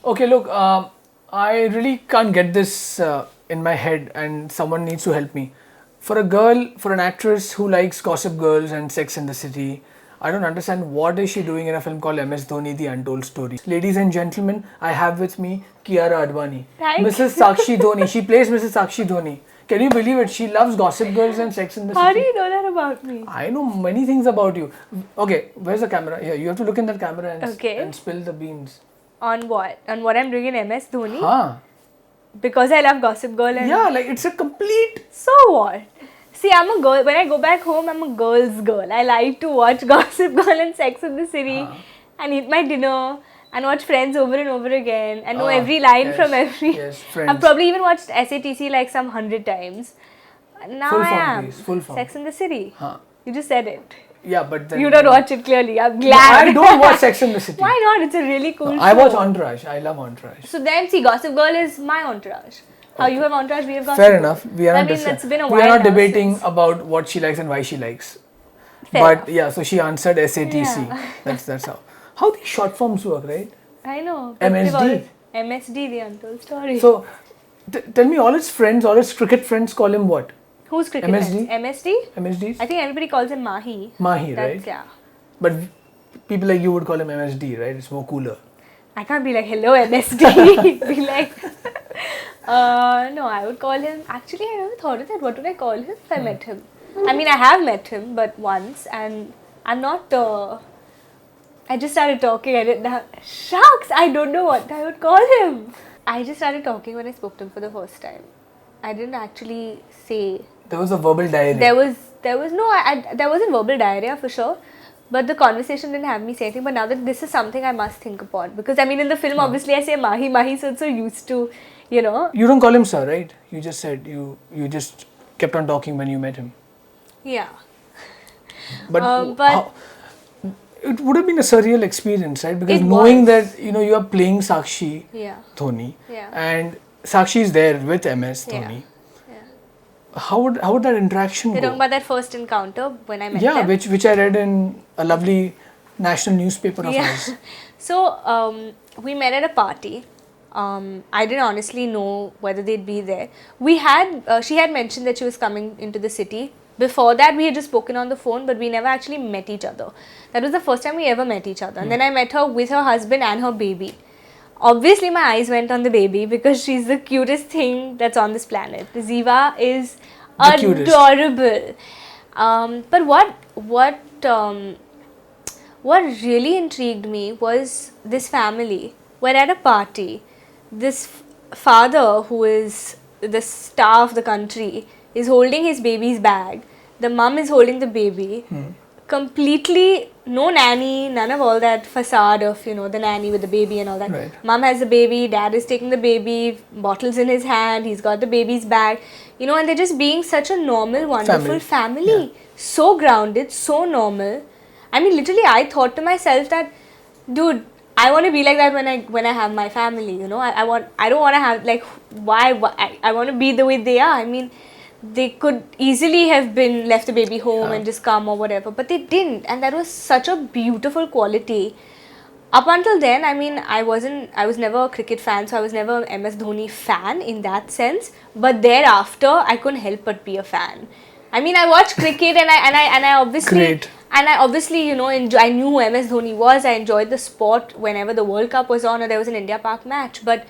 Okay, look, I really can't get this in my head, and someone needs to help me. For a girl, for an actress who likes Gossip Girls and Sex in the City, I don't understand what is she doing in a film called MS Dhoni, The Untold Story. Ladies and gentlemen, I have with me Kiara Advani. Thank Mrs. Sakshi Dhoni. She plays Mrs. Sakshi Dhoni. Can you believe it? She loves Gossip Girls and Sex in the How do City. you know that about me? I know many things about you. Okay, where's the camera? Here, you have to look in that camera and, Okay. and spill the beans. On what? On what I'm doing in MS Dhoni? Huh? Because I love Gossip Girl and... Yeah, like it's a complete... So what? See, I'm a girl. When I go back home, I'm a girl's girl. I like to watch Gossip Girl and Sex in the City and eat my dinner and watch Friends over and over again and know every line from every... Yes, Friends. I've probably even watched SATC like some 100 times. Now Full I form, am. please. Full form. Sex in the City. Huh. You just said it. Yeah, but then... You don't watch it clearly. I'm No, glad. I don't watch Sex in the City. Why not? It's a really cool show. I watch Entourage. I love Entourage. So then, see, Gossip Girl is my entourage. How you have entourage, we have Gossip Fair Girl. enough. We are I not, mean, it's been a we while are not now debating since- about what she likes and why she likes. Fair but enough. yeah, so she answered SATC. Yeah. That's how. How these short forms work, right? I know. but MSD. they've always- MSD, the Untold Story. So tell me, all his friends, all his cricket friends call him what? Who's cricket MSD? friends? MSD? MSDs? I think everybody calls him Mahi. Mahi, That's, right? yeah. But people like you would call him MSD, right? It's more cooler. I can't be like, hello MSD. Be like, no, I would call him, actually I never thought of that. What would I call him if I met him? I mean, I have met him, but once, and I'm not, I just started talking, I didn't have, shucks, I don't know what I would call him. I just started talking when I spoke to him for the first time. I didn't actually say. There was a verbal diarrhea. There wasn't verbal diarrhea for sure, but the conversation didn't have me say anything. But now that this is something I must think upon, because I mean in the film obviously I say Mahi, so it's so used to, you know. You don't call him sir, right? You just said you just kept on talking when you met him. Yeah. But But- it would have been a surreal experience, right? Because It knowing was. that you are playing Sakshi Yeah. Dhoni, Yeah. and Sakshi is there with MS Yeah. Dhoni. Yeah. How would that interaction You're go? talking about that first encounter when I met Yeah, them? which I read in a lovely national newspaper of Yeah. ours. So we met at a party. I didn't honestly know whether they'd be there. She had mentioned that she was coming into the city. Before that, we had just spoken on the phone, but we never actually met each other. That was the first time we ever met each other. And then I met her with her husband and her baby. Obviously, my eyes went on the baby because she's the cutest thing that's on this planet. Ziva is The cutest. adorable. But what really intrigued me was this family. We're at a party. This father, who is the star of the country, is holding his baby's bag. The mum is holding the baby. Completely no nanny, none of all that facade of, the nanny with the baby and all that. Right. Mum has the baby, dad is taking the baby, bottles in his hand, he's got the baby's bag, and they're just being such a normal, wonderful family. Yeah. So grounded, so normal. I mean, literally, I thought to myself that, dude, I want to be like that when I have my family. I don't want to have why I want to be the way they are. I mean, they could easily have been left the baby home and just come or whatever, but they didn't, and that was such a beautiful quality. Up until then, I mean, I was never a cricket fan, so I was never an MS Dhoni fan in that sense. But thereafter, I couldn't help but be a fan. I mean, I watched cricket and I obviously Great. And I obviously, I knew who MS Dhoni was. I enjoyed the sport whenever the World Cup was on or there was an India Park match. But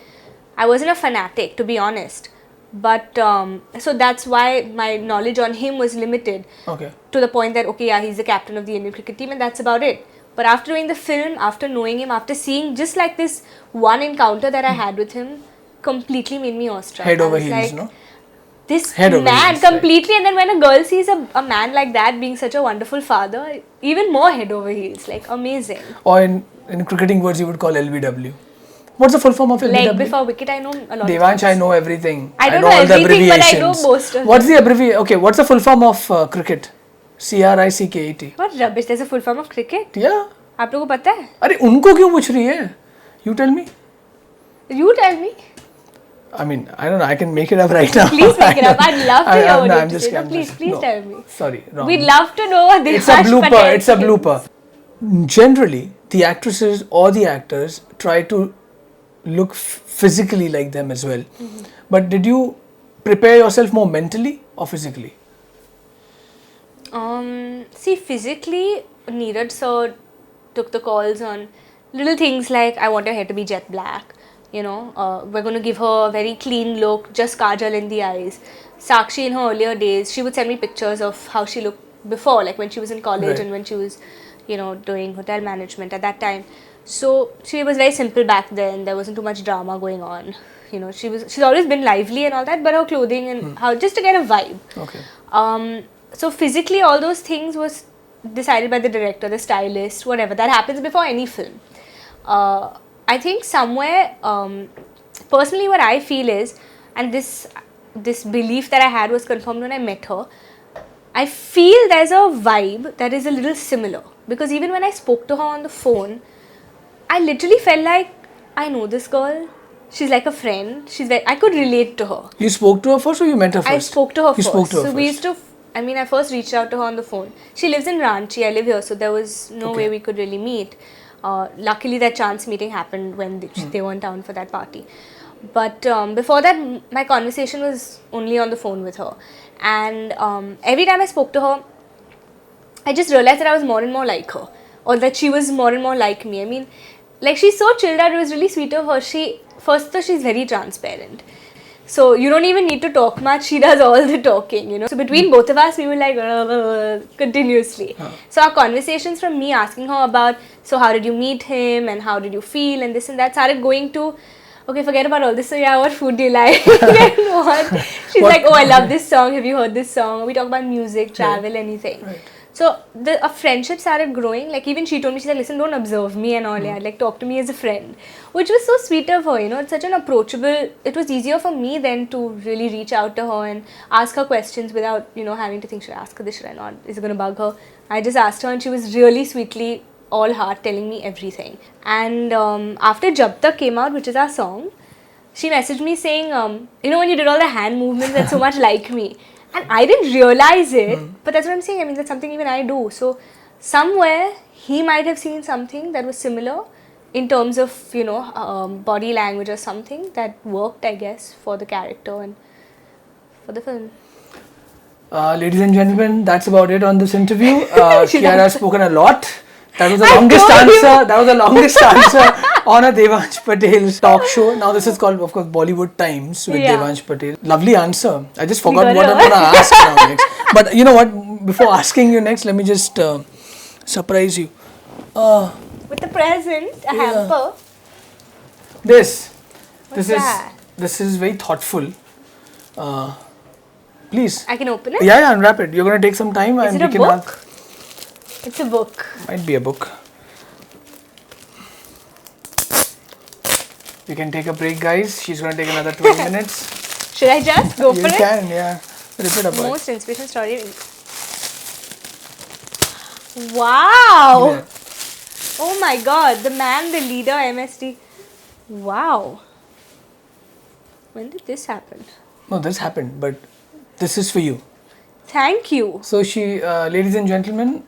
I wasn't a fanatic, to be honest. But, so that's why my knowledge on him was limited. Okay. To the point that, he's the captain of the Indian cricket team and that's about it. But after doing the film, after knowing him, after seeing just like this one encounter that I had with him, completely made me awestruck. Head over I was heels, like, no? This Head over man heels, right. completely, and then when a girl sees a man like that being such a wonderful father, even more head over heels, amazing. Or in cricketing words, you would call LBW. What's the full form of LBW? Like before wicket, I know a lot. Devansh, I know everything. I don't know know all the everything, but I know abbreviations. most of What's the abbreviation? Okay, what's the full form of cricket? CRICKET. What rubbish? There's a full form of cricket. Yeah. आप लोगों को पता है? अरे उनको क्यों पूछ रही है? You tell me. You tell me. I mean, I don't know. I can make it up right now. Please make it up. I'd love to hear what you have I'm to just say. No, I'm please, just- please no. tell me. Sorry, wrong. We'd love to know what It's a blooper. It's a blooper. Generally, the actresses or the actors try to look physically like them as well. But did you prepare yourself more mentally or physically? See, physically, Neeraj sir took the calls on little things like, I want your hair to be jet black. You know, we're going to give her a very clean look, just kajal in the eyes. Sakshi, in her earlier days, she would send me pictures of how she looked before, like when she was in college Right. and when she was, you know, doing hotel management at that time. So she was very simple back then. There wasn't too much drama going on. You know, she's always been lively and all that, but her clothing and how, just to get a vibe. Okay. So physically, all those things was decided by the director, the stylist, whatever. That happens before any film. I think somewhere, personally, what I feel is, and this belief that I had was confirmed when I met her. I feel there's a vibe that is a little similar, because even when I spoke to her on the phone, I literally felt like I know this girl. She's like a friend. I could relate to her. You spoke to her first or you met her first? I spoke to her You first. spoke to her So first. we used to, I first reached out to her on the phone. She lives in Ranchi, I live here, so there was no way we could really meet. Luckily, that chance meeting happened when they were in town for that party. But before that, my conversation was only on the phone with her. And every time I spoke to her, I just realized that I was more and more like her. Or that she was more and more like me. I mean, like, she's so chilled out. It was really sweet of her. She's very transparent. So you don't even need to talk much. She does all the talking, you know. So between both of us, we were like continuously. So our conversations, from me asking her about, so how did you meet him and how did you feel and this and that, started going to, okay, forget about all this. So yeah, what food do you like? And what? She's like, oh, I love this song. Have you heard this song? We talk about music, travel, anything. Right. So a friendship started growing. Like, even she told me, she's like, listen, don't observe me and all. Yeah, like, talk to me as a friend, which was so sweet of her. You know, it's such an approachable. It was easier for me then to really reach out to her and ask her questions without, you know, having to think, should I ask her this, should I not? Is it going to bug her? I just asked her, and she was really sweetly all heart telling me everything. And after Jab Tak came out, which is our song, she messaged me saying, you know, when you did all the hand movements, that's so much like me. And I didn't realize it, but that's what I'm saying. I mean, that's something even I do. So somewhere he might have seen something that was similar in terms of, you know, body language or something that worked, I guess, for the character and for the film. Ladies and gentlemen, that's about it on this interview. Kiara has spoken a lot. That was the I longest told you. answer. That was the longest answer on a Devansh Patel's talk show. Now this is called, of course, Bollywood Times with Yeah. Devansh Patel. Lovely answer. I just forgot got what it I'm going to ask now next. But you know what? Before asking you next, let me just surprise you. With the present, a hamper. This. What's that? This is very thoughtful. Please. I can open it? Yeah, unwrap it. You're going to take some time Is and it a we can book? have. It's a book. Might be a book. We can take a break, guys. She's going to take another 20 minutes. Should I just go for You it? can, yeah. Rip it apart. Most inspirational story. Wow! Yeah. Oh my god, the man, the leader, MSD. Wow. When did this happen? No, this happened, but this is for you. Thank you. So ladies and gentlemen,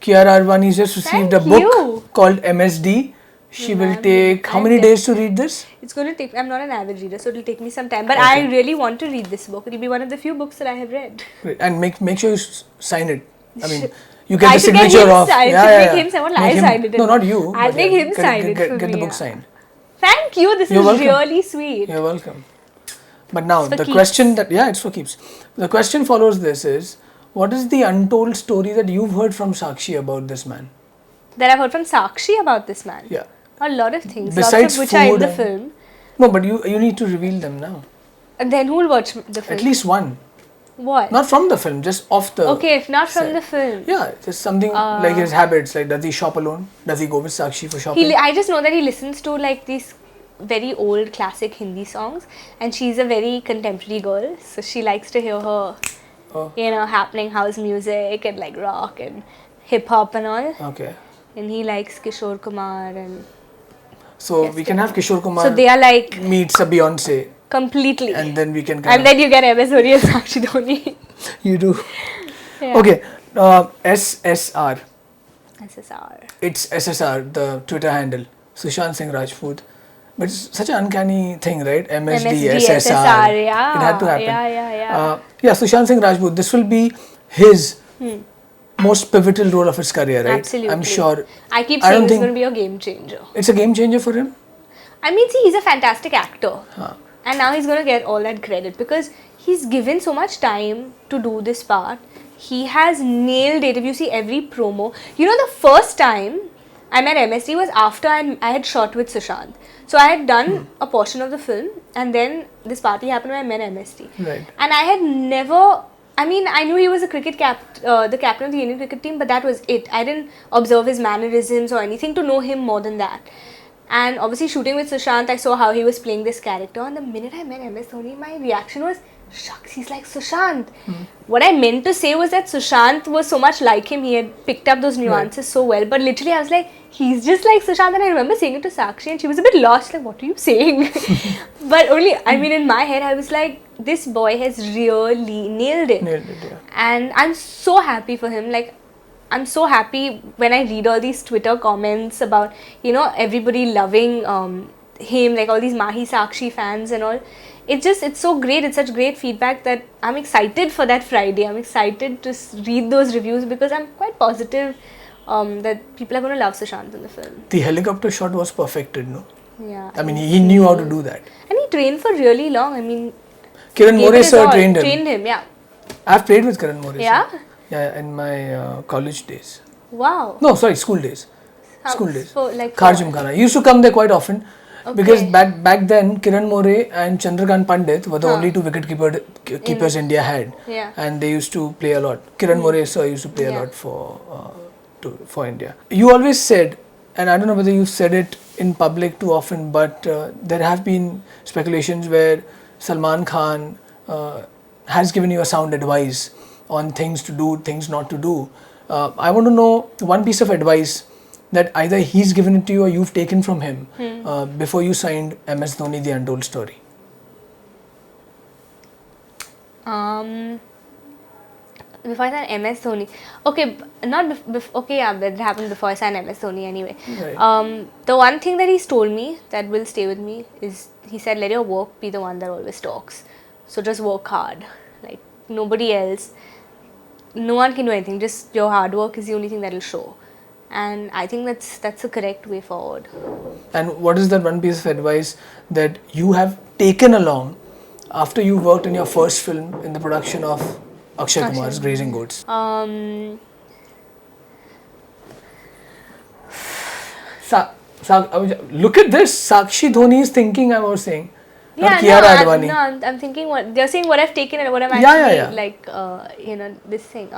Kiara Advani has just received a Thank book you. called MSD. She will ma'am, take how I'm many def- days to read this? It's going to take, I'm not an avid reader, so it'll take me some time. But I really want to read this book. It'll be one of the few books that I have read. Great. And make sure you sign it. I mean, you get I the should get signature him of. sign- make him sign. Well, I signed it. No, not you. I'll but make him get- sign get- it get- for Get the me, book yeah. signed. Thank you. This You're is welcome. really sweet. You're welcome. But now It's for the keeps. question that it's for keeps. The question follows this is, what is the untold story that you've heard from Sakshi about this man? That I've heard from Sakshi about this man. Yeah. A lot of things. Besides lots of which are in food the and- film. No, but you need to reveal them now. And then who will watch the film? At least one. What? Not from the film, just off the. Okay, if not from set. the film. Yeah, just something like his habits. Like, does he shop alone? Does he go with Sakshi for shopping? I just know that he listens to like these very old classic Hindi songs, and she's a very contemporary girl, so she likes to hear her, you know, happening house music and like rock and hip hop and all. Okay. And he likes Kishore Kumar and. So Yes, we can have Kishore Kumar So they are like meets a Beyonce, completely. and then we can. And then you get MS Dhoni and Sakshi Dhoni. You do. Yeah. Okay. SSR. SSR. It's SSR, the Twitter handle. Sushant Singh Rajput. But it's such an uncanny thing, right? MSD, MSD, SSR. SSR, yeah. It had to happen. Yeah. Yeah, Sushant Singh Rajput, this will be his most pivotal role of his career, right? Absolutely. I'm sure. I keep I saying don't this is think going to be a game changer. it's a game changer for him. I mean, see, he's a fantastic actor. And now he's going to get all that credit because he's given so much time to do this part. He has nailed it. If you see every promo, you know, the first time I met MSD was after I had shot with Sushant. So I had done a portion of the film, and then this party happened where I met MSD. Right. And I had never, I mean, I knew he was a the captain of the Indian cricket team, but that was it. I didn't observe his mannerisms or anything to know him more than that. And obviously shooting with Sushant, I saw how he was playing this character. And the minute I met MS Dhoni, my reaction was, shucks, he's like Sushant. What I meant to say was that Sushant was so much like him. He had picked up those nuances so well. But literally I was like, he's just like Sushant. And I remember saying it to Sakshi and she was a bit lost. Like, what are you saying? But only, I mean, in my head, I was like, this boy has really nailed it. Yeah. And I'm so happy for him. Like, I'm so happy when I read all these Twitter comments about, you know, everybody loving him, like all these Mahi Sakshi fans and all. It's so great. It's such great feedback that I'm excited for that Friday. I'm excited to read those reviews because I'm quite positive that people are going to love Sushant in the film. The helicopter shot was perfected, no? Yeah. I mean, he knew how to do that. And he trained for really long. I mean, Kiran More sir trained him. Trained him, yeah. I've played with Kiran More. Yeah? Yeah, in my college days. Wow. No, sorry, school days. How, School days. For, like, Kharjimkhana. I used to come there quite often because Okay. back then Kiran More and Chandrakant Pandit were the only two wicket keepers India had. Yeah. And they used to play a lot. Kiran More sir used to play a lot for India. You always said, and I don't know whether you said it in public too often, but there have been speculations where Salman Khan has given you a sound advice on things to do, things not to do. I want to know one piece of advice that either he's given it to you or you've taken from him before you signed MS Dhoni, The Untold Story. Before I signed MS Dhoni. Okay, okay, yeah, that happened before I signed MS Dhoni anyway. Right. The one thing that he's told me that will stay with me is, he said, let your work be the one that always talks. So just work hard. Like, nobody else. No one can do anything. Just your hard work is the only thing that will show. And I think that's the correct way forward. And what is that one piece of advice that you have taken along after you worked in your first film in the production of Akshay Kumar's Grazing Goats? Look at this. Sakshi Dhoni is thinking, I was saying. Not Kiara Advani. I'm thinking what they're saying, what I've taken and what I'm actually like, this thing.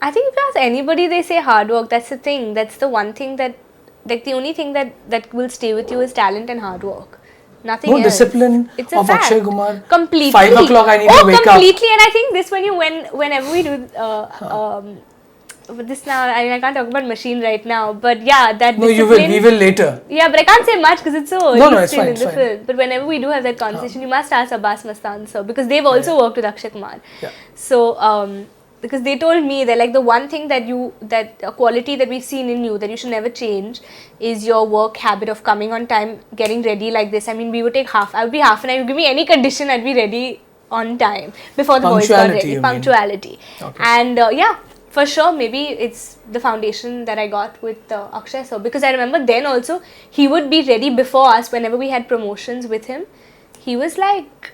I think if you ask anybody, they say hard work. That's the thing. That's the one thing that, like, the only thing that will stay with you is talent and hard work. Nothing else. No discipline It's a of fact. Akshay Kumar. Completely. 5 o'clock I need to wake up. Completely. And I think this whenever we do but this now, I mean, I can't talk about machine right now, but yeah, that No, discipline, we will later. Yeah, but I can't say much because it's so early No, it's still fine, in the it's film. But whenever we do have that conversation, you must ask Abbas Mastan sir because they've also worked with Akshay Kumar. Yeah. So, because they told me that, like, the one thing that a quality that we've seen in you that you should never change is your work habit of coming on time, getting ready like this. I mean, I would be half an hour. You give me any condition, I'd be ready on time before the boys got ready. Punctuality. Okay. And yeah, for sure, maybe it's the foundation that I got with Akshay sir, because I remember then also he would be ready before us whenever we had promotions with him. He was like,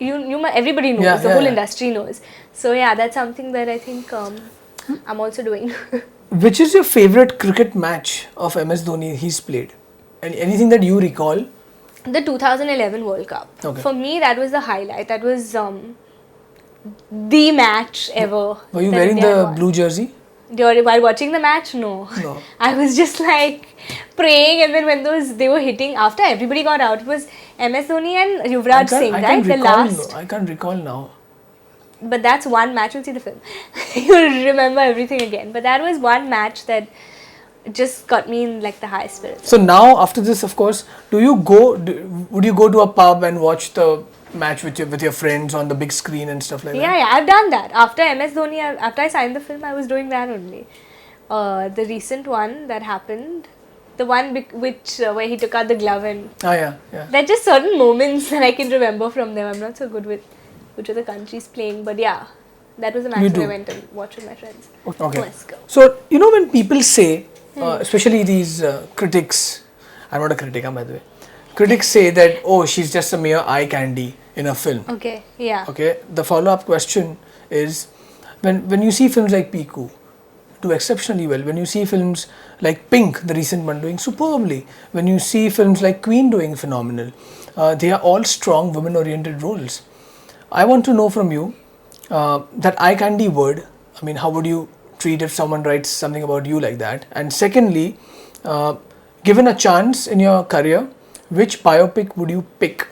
everybody knows, the whole industry knows. So yeah, that's something that I think I'm also doing. Which is your favorite cricket match of MS Dhoni he's played? Anything that you recall? The 2011 World Cup. Okay. For me, that was the highlight. That was the match ever. Were you wearing the blue jersey? While watching the match, no. I was just like praying, and then when they were hitting, after everybody got out, it was MS Dhoni and Yuvraj Singh, right? The last. I can't recall now. But that's one match. You'll see the film. You'll remember everything again. But that was one match that just got me in like the high spirits. So now, after this, of course, would you go to a pub and watch the match with your friends on the big screen and stuff like that? Yeah, I've done that. After MS Dhoni, after I signed the film, I was doing that only. The recent one that happened, The one where he took out the glove and... Oh yeah. There are just certain moments that I can remember from them. I'm not so good with which of the countries playing, but yeah, that was a match that I went and watched with my friends. Okay. Let's go. So, you know, when people say, especially these critics, I'm not a critic, by the way. Critics say that, oh, she's just a mere eye candy in a film. Okay, yeah. Okay, the follow-up question is, when you see films like Piku do exceptionally well, when you see films like Pink, the recent one, doing superbly, when you see films like Queen doing phenomenal, they are all strong women-oriented roles. I want to know from you, that eye candy word, I mean, how would you treat if someone writes something about you like that? And secondly, given a chance in your career, which biopic would you pick?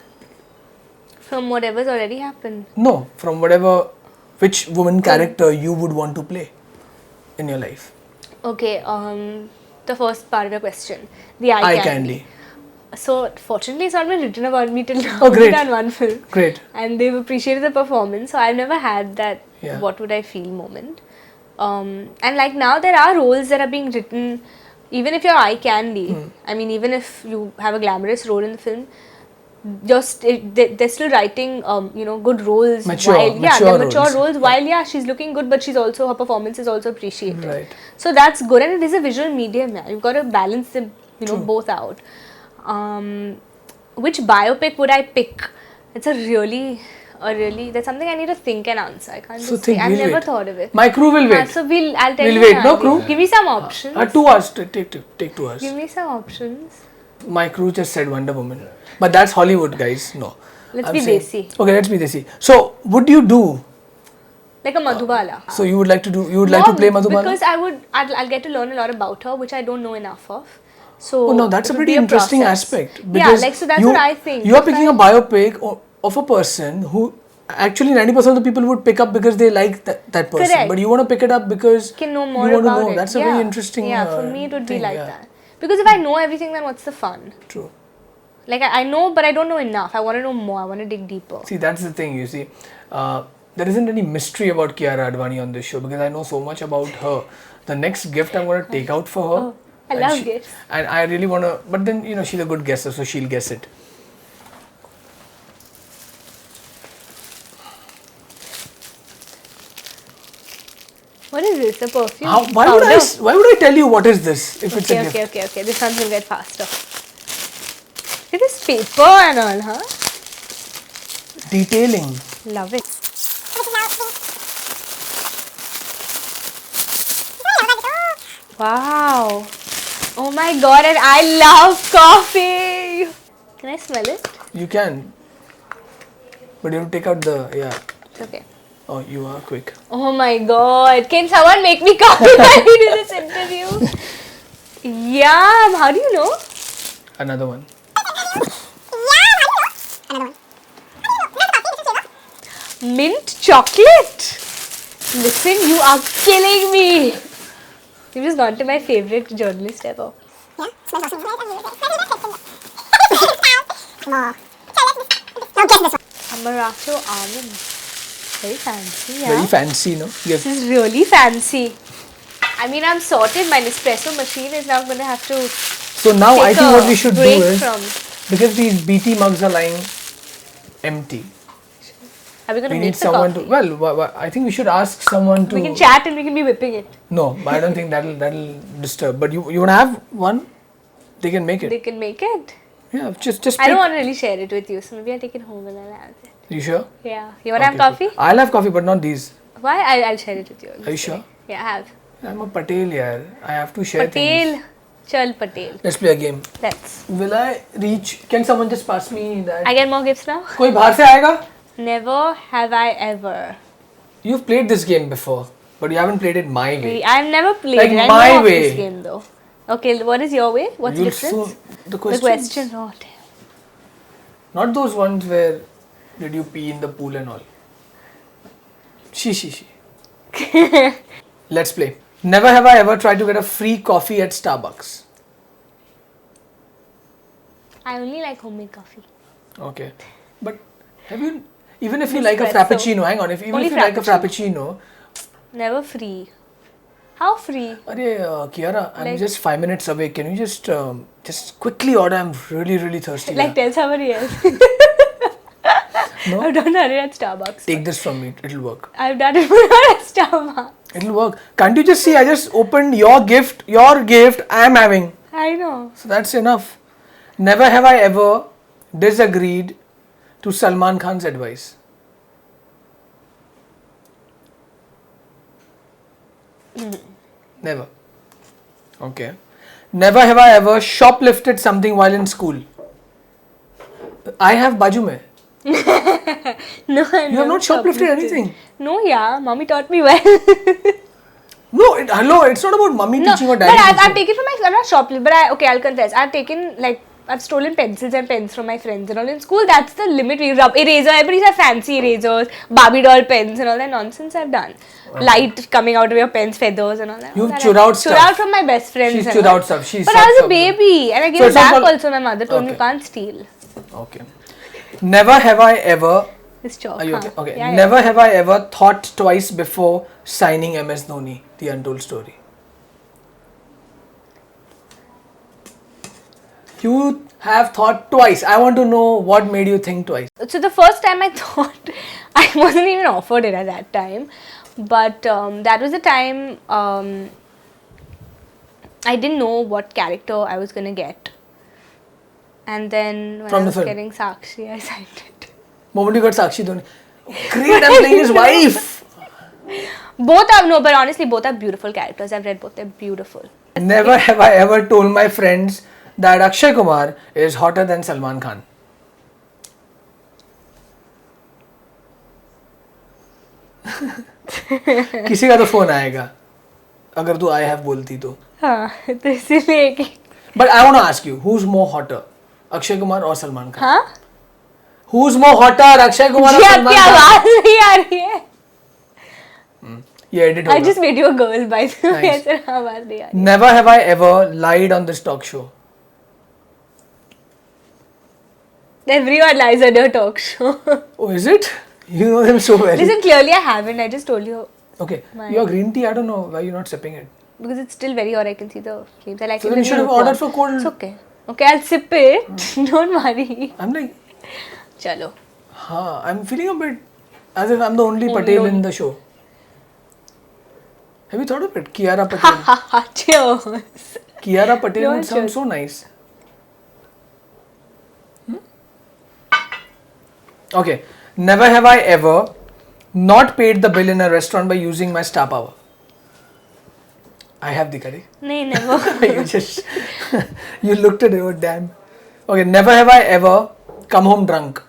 From whatever's already happened. No, from which woman character you would want to play in your life. Okay, the first part of your question, the eye candy. So fortunately, it's not been written about me till now. Oh, great! I've done one film. Great. And they've appreciated the performance. So I've never had that. Yeah. What would I feel moment. And like now, there are roles that are being written. Even if you're eye candy, I mean, even if you have a glamorous role in the film, they're still writing, good roles. Mature roles. While she's looking good, but her performance is also appreciated. Right. So that's good, and it is a visual medium. Yeah. You've got to balance them, both out. Which biopic would I pick? It's a really, that's something I need to think and answer. I can't just say. I've never thought of it. My crew will wait. So I'll tell you. We'll wait. No crew. Give me some options. 2 hours. Take 2 hours. Give me some options. My crew just said Wonder Woman, but that's Hollywood, guys. No. Let's be desi. Okay, let's be desi. So, would you do like a Madhubala? So you would like to play Madhubala? Because I'll get to learn a lot about her, which I don't know enough of. So no, that's a pretty interesting aspect. So that's what I think. You are picking a biopic of a person who actually 90% of the people would pick up because they like that person. Correct. But you want to pick it up because you can know more you want about to know. it. That's a very interesting for me it would be like that. Because if I know everything, then what's the fun? True. Like I know, but I don't know enough. I want to know more. I want to dig deeper. See, that's the thing, you see. There isn't any mystery about Kiara Advani on this show because I know so much about her. The next gift I'm going to take out for her. I love gifts. And I really want to, but then, she's a good guesser, so she'll guess it. What is this? A perfume? Why would I tell you what is this if it's a gift? Okay. This one will get faster. It is paper and all, huh? Detailing. Love it. Wow. Oh my god, and I love coffee. Can I smell it? You can. But you have to take out It's okay. Oh, you are quick. Oh my god. Can someone make me coffee while we do this interview? Yum. How do you know? Another one. Mint chocolate. Listen, you are killing me. You've just gone to my favorite journalist ever. Yeah, smells awesome. More. Amaretto almond. Very fancy, yeah. Very fancy, no? This is really fancy. I mean, I'm sorted. My Nespresso machine is now going to have to. So now I think what we should do is, because these BT mugs are lying empty. Are we going to We make need someone to. Well, I think we should ask someone to. We can chat and we can be whipping it. No, but I don't think that'll disturb. But you want to have one? They can make it. They can make it. Yeah, just. I don't want to really share it with you, so maybe I take it home and I'll have it. You sure? Yeah. You want to have coffee? Cool. I'll have coffee, but not these. Why? I'll share it with you. Are you sure? Yeah, I have. I'm a Patel, yaar. I have to share Patel. things. Chal Patel. Let's play a game. Let's. Will I reach? Can someone just pass me that? I get more gifts now? कोई बाहर से आएगा? Never have I ever. You've played this game before, but you haven't played it my way. I've never played like it. I my know way. of this game though. Okay, what is your way? What's the difference? The question. Oh, damn. Not those ones where did you pee in the pool and all. She. Let's play. Never have I ever tried to get a free coffee at Starbucks. I only like homemade coffee. Okay. But have you, even if you Nespresso. like a frappuccino, hang on, even Only if you like a frappuccino. Never free. How free? Kiara, I'm Like- just 5 minutes away. Can you just quickly order? I'm really, really thirsty. Like tell somebody else. No? I've done it at Starbucks. Take this from me. It'll work. I've done it at Starbucks. It'll work. Can't you just see? I just opened your gift. Your gift. I'm having. I know. So that's enough. Never have I ever disagreed to Salman Khan's advice. Never. Okay. Never have I ever shoplifted something while in school. I have baju mein. No, You have not shoplifted anything. No, yeah, mommy taught me well. No, hello, it's not about mummy teaching or but daddy I've teaching. taken from my, I'm not shoplifting, but I'll confess, I've stolen pencils and pens from my friends and all. In school, that's the limit. We rub eraser, everybody's have fancy erasers, Barbie doll pens and all that nonsense I've done. Light coming out of your pen's feathers and all that. You've All that chewed out stuff. Chewed out from my best friends. She's and chewed all. out stuff. She's But sucked I was a up. baby and I gave So it it's not back called- also. My mother told me you Okay. can't steal. Okay. Never have I ever. This chalk. Are you huh? okay? Okay. Yeah, Never have I ever thought twice before signing MS Dhoni, the Untold story. You have thought twice. I want to know what made you think twice. So the first time I thought, I wasn't even offered it at that time, but that was the time I didn't know what character I was gonna get, and then when From I the was film? getting Sakshi, I signed it. Moment you got Sakshi Dhoni. Great, I'm playing his wife. Both are no, but honestly, both are beautiful characters. I've read both; they're beautiful. Never have I ever told my friends that Akshay Kumar is hotter than Salman Khan. किसी का तो phone आएगा अगर तू I have बोलती तो. हाँ, तो इसीलिए कि But I want to ask you, who's more hotter, Akshay Kumar or Salman Khan? हाँ, Who's more hotter, Akshay Kumar or ji Salman आपकी Khan? आवाज नहीं आ रही है. ये edit I होगा. just made you a girl by the way. Nice. ऐसे आवाज नहीं आ रही. Never have I ever lied on this talk show. Everyone lies on your talk show. Oh, is it? You know them so well. Listen, clearly I haven't. I just told you Okay, My- your green tea. I don't know why you're not sipping it. because it's still very hot. I can see the flames. I like So it. then you when should have lukewarm. ordered for cold. It's okay. Okay, I'll sip it. Don't worry. I'm like, Chalo. I'm feeling a bit as if I'm the only Patel in the show. Have you thought of it? Kiara Patel. Cheers. Kiara Patel No, would sound cheers. so nice. Okay. Never have I ever not paid the bill in a restaurant by using my star power. I have the curry. Nee, never. You just you looked at it. Oh damn. Okay. Never have I ever come home drunk.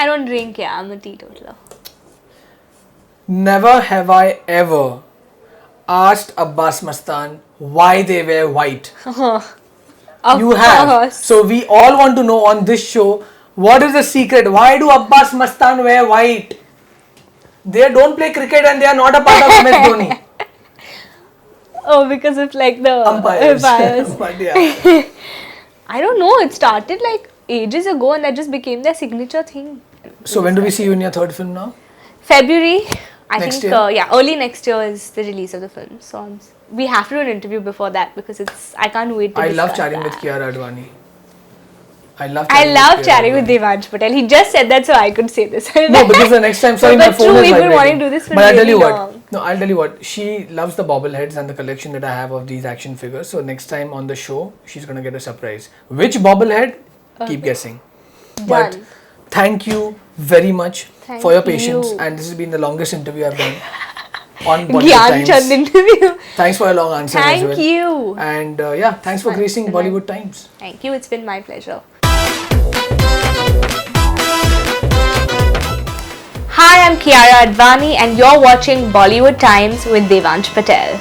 I don't drink. Yeah, I'm a teetotaler. Never have I ever asked Abbas Mastan why they wear white. Of You have. course. So we all want to know on this show, what is the secret? Why do Abbas Mastan wear white? They don't play cricket and they are not a part of MS Dhoni. Oh, because of like the Umpires. umpires. But yeah. I don't know. It started like ages ago, and that just became their signature thing. So when do we see you in your third film now? February, I Next think. year? Yeah, early next year is the release of the film. So we have to do an interview before that because I can't wait to I love discuss chatting with that. Kiara Advani. I love I chatting Kiara with Devansh Patel. He just said that so I could say this. No, because the next time, sorry, my But phone true, is we've been vibrating. wanting to do this for But I'll tell you really what. long. No, I'll tell you what. She loves the bobbleheads and the collection that I have of these action figures. So next time on the show, she's gonna get a surprise. Which bobblehead? Keep guessing. But Done. thank you very much Thank for your patience. you. And this has been the longest interview I've done on Bollywood Gyan Chand Times. interview. Thanks for your long answer as Thank well. you. And yeah, thanks for gracing It's been Bollywood Times. Thank you. It's been my pleasure. Hi, I'm Kiara Advani and you're watching Bollywood Times with Devansh Patel.